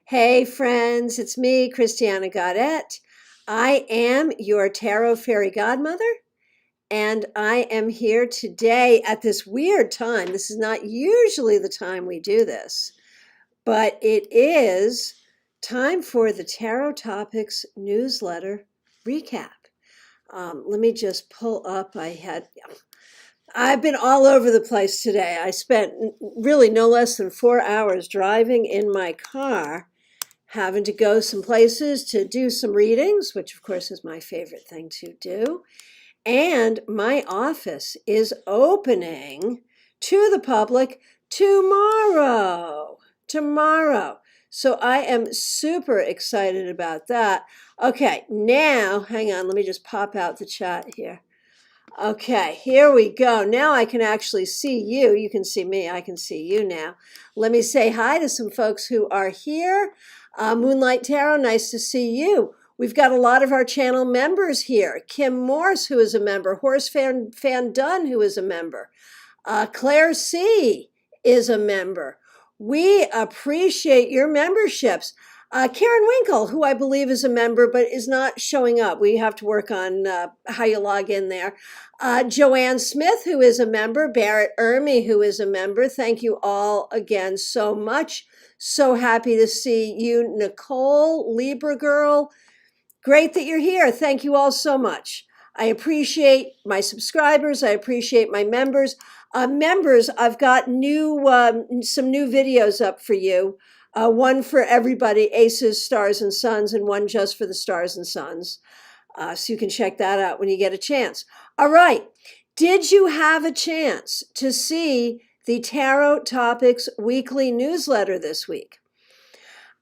Hey friends, it's me, Christiana Gaudet. I am your tarot fairy godmother, and I am here today at this weird time. This is not usually the time we do this, but it is time for the Tarot Topics newsletter recap. Let me just pull up. I've been all over the place today. I spent really no less than 4 hours driving in my car, having to go some places to do some readings, which of course is my favorite thing to do. And my office is opening to the public tomorrow. Tomorrow. So I am super excited about that. Okay, now, hang on, let me just pop out the chat here. Okay, here we go. Now I can actually see you. You can see me. I can see you now. Let me say hi to some folks who are here. Moonlight Tarot, nice to see you. We've got a lot of our channel members here. Kim Morse, who is a member. Horse Fan Dunn, who is a member. Claire C. is a member. We appreciate your memberships. Karen Winkle, who I believe is a member but is not showing up. We have to work on how you log in there. Joanne Smith, who is a member. Barrett Ermy, who is a member. Thank you all again so much. So happy to see you. Nicole, Libra Girl, great that you're here. Thank you all so much. I appreciate my subscribers. I appreciate my members. Members, I've got some new videos up for you. One for everybody, Aces, Stars, and Suns, and one just for the Stars and Suns. So you can check that out when you get a chance. All right. Did you have a chance to see the Tarot Topics weekly newsletter this week?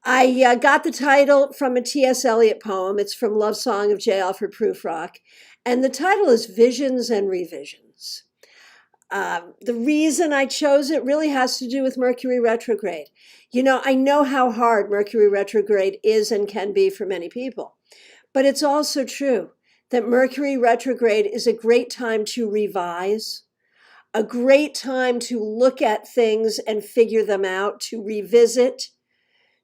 I got the title from a T.S. Eliot poem. It's from Love Song of J. Alfred Prufrock. And the title is Visions and Revisions. The reason I chose it really has to do with Mercury retrograde. You know, I know how hard Mercury retrograde is and can be for many people. But it's also true that Mercury retrograde is a great time to revise, a great time to look at things and figure them out, to revisit,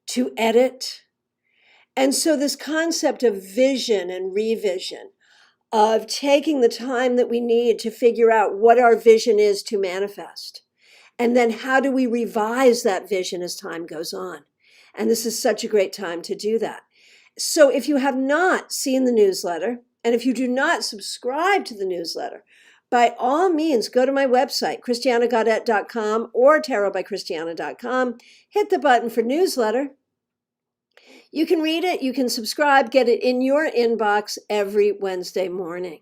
to edit. And so this concept of vision and revision, of taking the time that we need to figure out what our vision is to manifest, and then how do we revise that vision as time goes on. And this is such a great time to do that. So if you have not seen the newsletter, and if you do not subscribe to the newsletter, by all means, go to my website, christianagaudet.com or tarotbychristiana.com, hit the button for newsletter. You can read it, you can subscribe, get it in your inbox every Wednesday morning.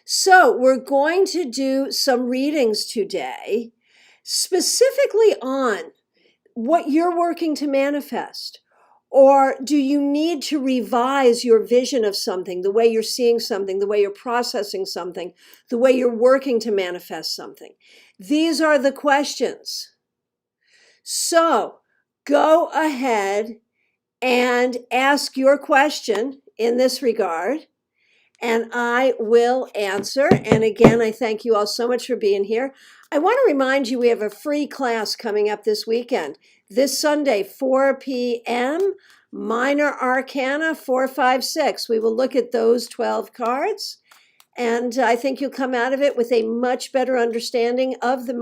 So we're going to do some readings today, specifically on what you're working to manifest. Or do you need to revise your vision of something, the way you're seeing something, the way you're processing something, the way you're working to manifest something? These are the questions. So go ahead and ask your question in this regard, and I will answer. And again, I thank you all so much for being here. I want to remind you we have a free class coming up this weekend. This Sunday, 4 p.m., Minor Arcana 456. We will look at those 12 cards, and I think you'll come out of it with a much better understanding of the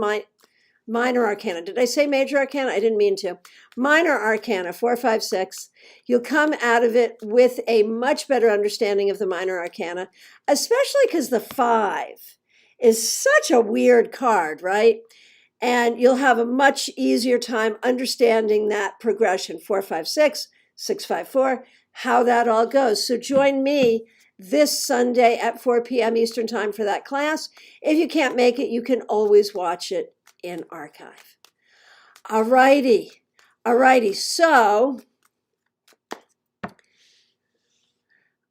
Minor Arcana. Did I say Major Arcana? I didn't mean to. Minor Arcana 456. You'll come out of it with a much better understanding of the Minor Arcana, especially because the 5 is such a weird card, right? And you'll have a much easier time understanding that progression, 456, 654, how that all goes. So join me this Sunday at 4 p.m. Eastern Time for that class. If you can't make it, you can always watch it in archive. All righty. So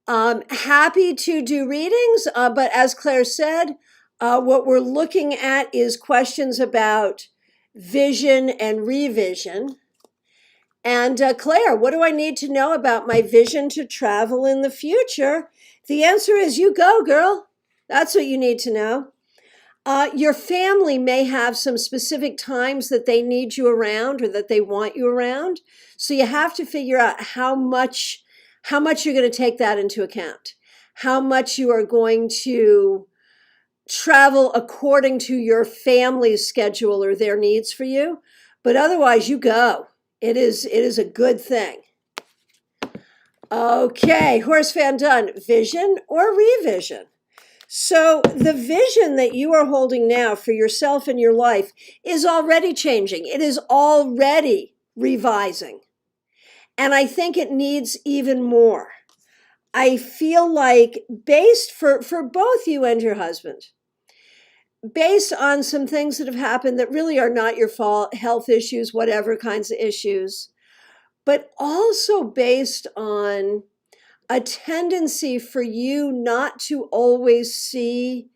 happy to do readings, but as Claire said, what we're looking at is questions about vision and revision. And Claire, what do I need to know about my vision to travel in the future? The answer is you go, girl. That's what you need to know. Your family may have some specific times that they need you around or that they want you around. So you have to figure out how much you're going to take that into account, how much you are going to travel according to your family's schedule or their needs for you. But otherwise, you go. It is a good thing. Okay, horse fan done. Vision or revision? So the vision that you are holding now for yourself and your life is already changing. It is already revising. And I think it needs even more. I feel like based for both you and your husband, based on some things that have happened that really are not your fault, health issues, whatever kinds of issues, but also based on a tendency for you not to always see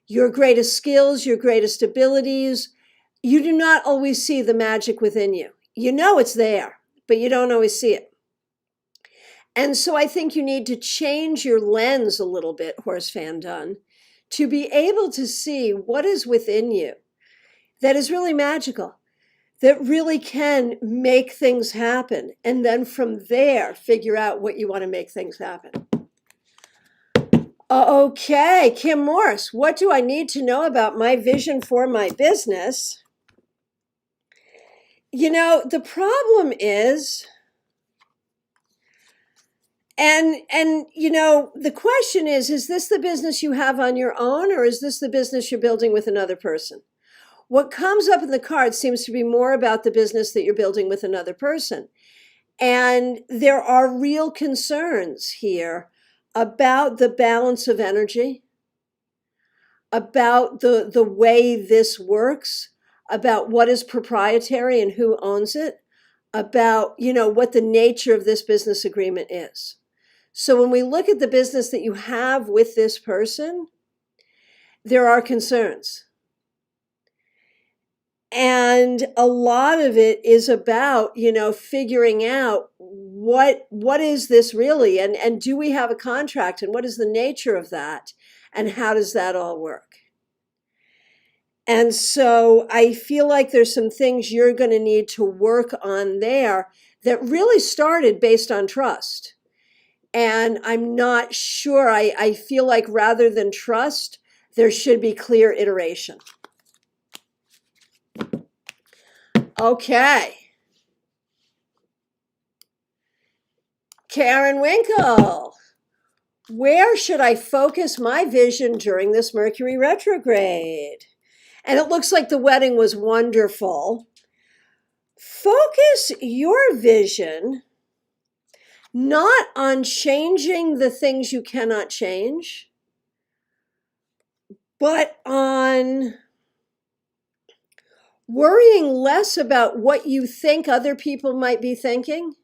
your greatest skills, your greatest abilities. You do not always see the magic within you. You know it's there, but you don't always see it. And so I think you need to change your lens a little bit, horse fan done, to be able to see what is within you that is really magical, that really can make things happen. And then from there, figure out what you want to make things happen. Okay, Kim Morse, what do I need to know about my vision for my business? You know, the problem is, and you know, the question is this the business you have on your own, or is this the business you're building with another person? What comes up in the card seems to be more about the business that you're building with another person. And there are real concerns here about the balance of energy, about the way this works, about what is proprietary and who owns it, about, you know, what the nature of this business agreement is. So when we look at the business that you have with this person, there are concerns. And a lot of it is about, you know, figuring out what is this really, and do we have a contract, and what is the nature of that, and how does that all work? And so I feel like there's some things you're going to need to work on there that really started based on trust. And I'm not sure, I feel like rather than trust, there should be clear iteration. Okay. Karen Winkle, where should I focus my vision during this Mercury retrograde? And it looks like the wedding was wonderful. Focus your vision not on changing the things you cannot change, but on worrying less about what you think other people might be thinking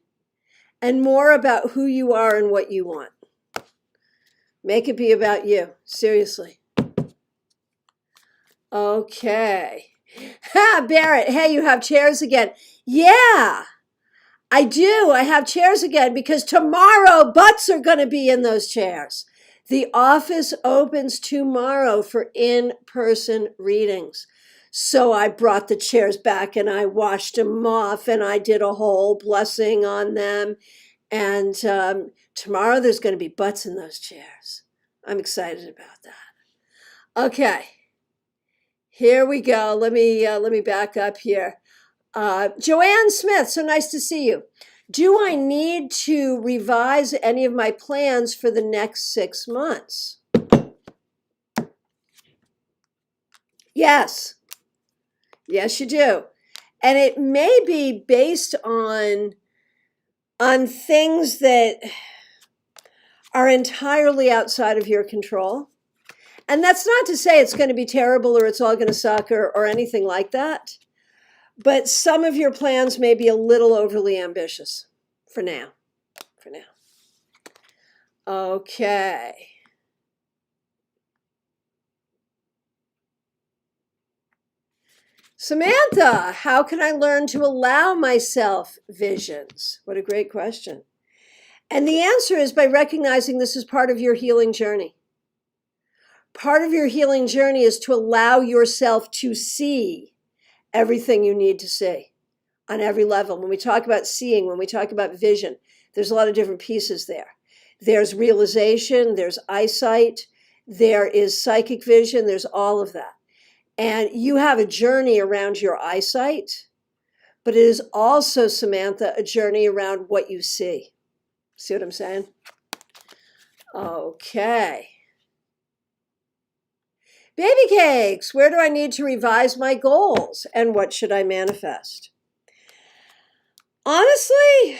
and more about who you are and what you want. Make it be about you, seriously. Okay. Ha, Barrett, hey, you have chairs again. Yeah, I do. I have chairs again because tomorrow butts are going to be in those chairs. The office opens tomorrow for in-person readings. So I brought the chairs back and I washed them off and I did a whole blessing on them. And tomorrow there's going to be butts in those chairs. I'm excited about that. Okay, here we go. Let me back up here. Joanne Smith, so nice to see you. Do I need to revise any of my plans for the next 6 months? Yes. Yes, you do. And it may be based on things that are entirely outside of your control. And that's not to say it's going to be terrible or it's all going to suck or anything like that. But some of your plans may be a little overly ambitious for now. Okay. Samantha, how can I learn to allow myself visions? What a great question. And the answer is by recognizing this is part of your healing journey. Part of your healing journey is to allow yourself to see everything you need to see on every level. When we talk about seeing, when we talk about vision, there's a lot of different pieces there. There's realization, there's eyesight, there is psychic vision, there's all of that. And you have a journey around your eyesight, but it is also, Samantha, a journey around what you see. See what I'm saying? Okay. Baby cakes, where do I need to revise my goals? And what should I manifest? Honestly,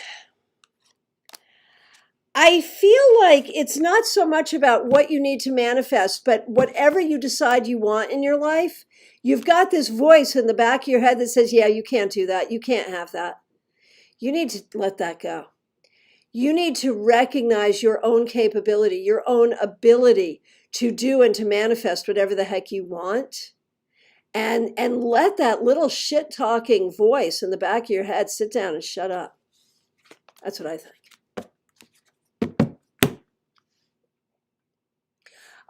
I feel like it's not so much about what you need to manifest, but whatever you decide you want in your life, you've got this voice in the back of your head that says, yeah, you can't do that. You can't have that. You need to let that go. You need to recognize your own capability, your own ability to do and to manifest whatever the heck you want. And let that little shit-talking voice in the back of your head sit down and shut up. That's what I think.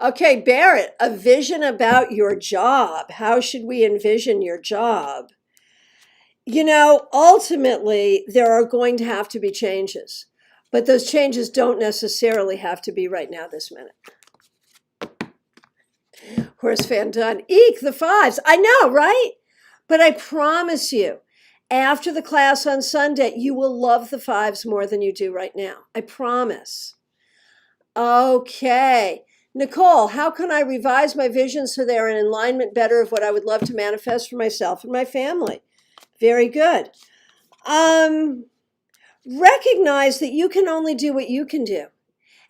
Okay, Barrett, a vision about your job. How should we envision your job? You know, ultimately, there are going to have to be changes, but those changes don't necessarily have to be right now, this minute. Horse fan done. Eek, the fives. I know, right? But I promise you, after the class on Sunday, you will love the fives more than you do right now. I promise. Okay. Nicole, how can I revise my vision so they're in alignment better of what I would love to manifest for myself and my family? Very good. Recognize that you can only do what you can do.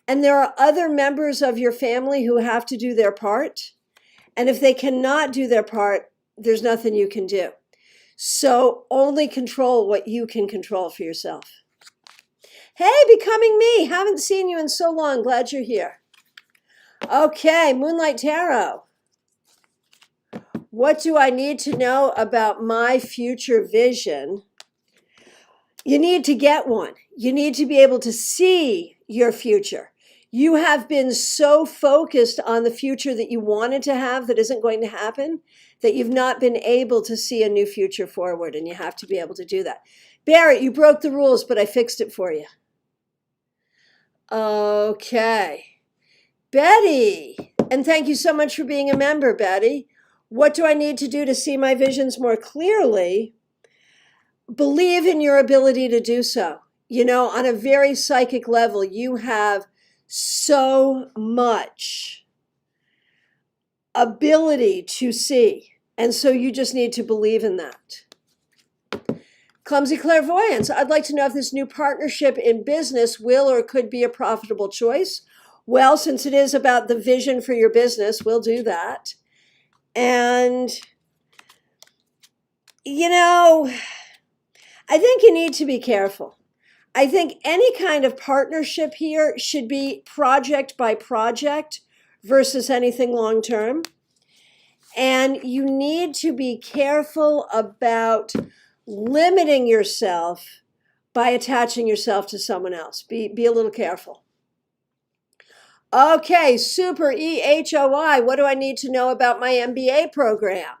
And there are other members of your family who have to do their part. And if they cannot do their part, there's nothing you can do. So only control what you can control for yourself. Hey, Becoming Me. Haven't seen you in so long. Glad you're here. Okay, Moonlight Tarot. What do I need to know about my future vision? You need to get one. You need to be able to see your future. You have been so focused on the future that you wanted to have that isn't going to happen, that you've not been able to see a new future forward, and you have to be able to do that. Barrett, you broke the rules, but I fixed it for you. Okay. Betty, and thank you so much for being a member, Betty. What do I need to do to see my visions more clearly? Believe in your ability to do so. You know, on a very psychic level, you have so much ability to see. And so you just need to believe in that. Clumsy Clairvoyance. I'd like to know if this new partnership in business will or could be a profitable choice. Well, since it is about the vision for your business, we'll do that. And, you know, I think you need to be careful. I think any kind of partnership here should be project by project versus anything long term. And you need to be careful about limiting yourself by attaching yourself to someone else. Be a little careful. Okay, Super EHOI. What do I need to know about my MBA program?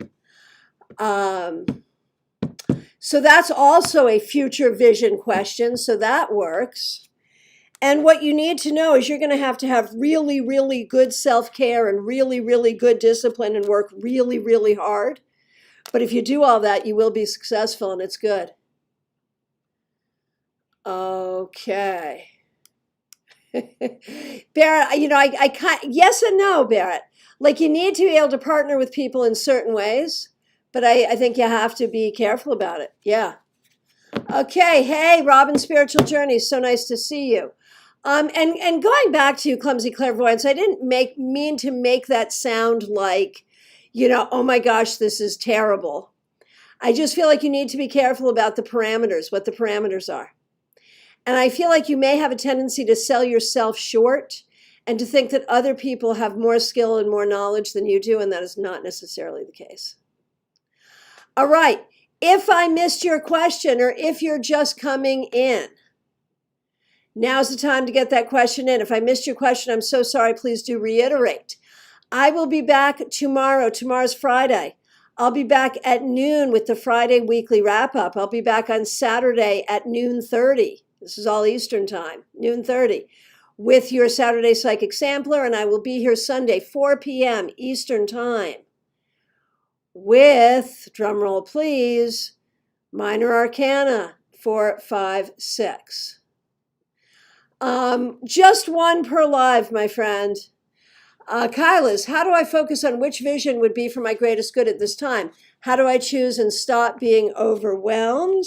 So that's also a future vision question, so that works. And what you need to know is you're going to have really, really good self-care and really, really good discipline and work really, really hard. But if you do all that, you will be successful, and it's good. Okay. Barrett, you know, I can't, yes and no, Barrett. Like, you need to be able to partner with people in certain ways, but I think you have to be careful about it. Yeah. Okay. Hey, Robin, Spiritual Journey. So nice to see you. And going back to Clumsy Clairvoyance, I didn't mean to make that sound like, you know, oh my gosh, this is terrible. I just feel like you need to be careful about the parameters, what the parameters are. And I feel like you may have a tendency to sell yourself short and to think that other people have more skill and more knowledge than you do, and that is not necessarily the case. All right. If I missed your question, or if you're just coming in, now's the time to get that question in. If I missed your question, I'm so sorry. Please do reiterate. I will be back tomorrow. Tomorrow's Friday. I'll be back at noon with the Friday weekly wrap up. I'll be back on Saturday at noon 30. This is all Eastern time, noon 30, with your Saturday Psychic Sampler. And I will be here Sunday, 4 p.m. Eastern time, with, drumroll please, Minor Arcana 4, 5, 6. Just one per live, my friend. Kyla's, how do I focus on which vision would be for my greatest good at this time? How do I choose and stop being overwhelmed?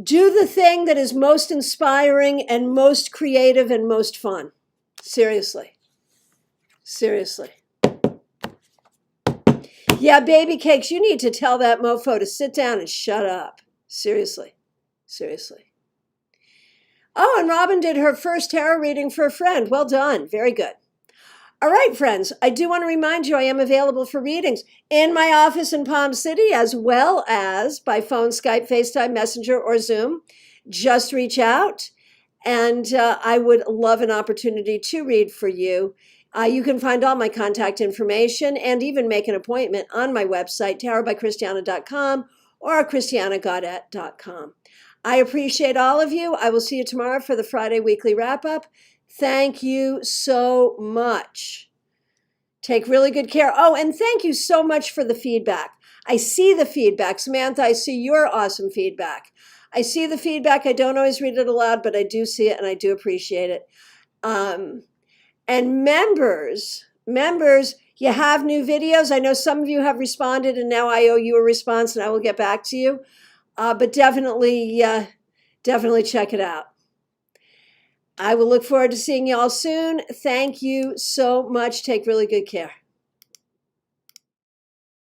Do the thing that is most inspiring and most creative and most fun. Seriously. Seriously. Yeah, baby cakes, you need to tell that mofo to sit down and shut up. Seriously. Seriously. Oh, and Robin did her first tarot reading for a friend. Well done. Very good. All right, friends, I do want to remind you I am available for readings in my office in Palm City, as well as by phone, Skype, FaceTime, Messenger, or Zoom. Just reach out, and I would love an opportunity to read for you. You can find all my contact information and even make an appointment on my website, tarotbychristiana.com or christianagaudet.com. I appreciate all of you. I will see you tomorrow for the Friday weekly wrap-up. Thank you so much. Take really good care. Oh, and thank you so much for the feedback. I see the feedback. Samantha, I see your awesome feedback. I see the feedback. I don't always read it aloud, but I do see it, and I do appreciate it. And members, you have new videos. I know some of you have responded, and now I owe you a response, and I will get back to you. But definitely check it out. I will look forward to seeing you all soon. Thank you so much. Take really good care.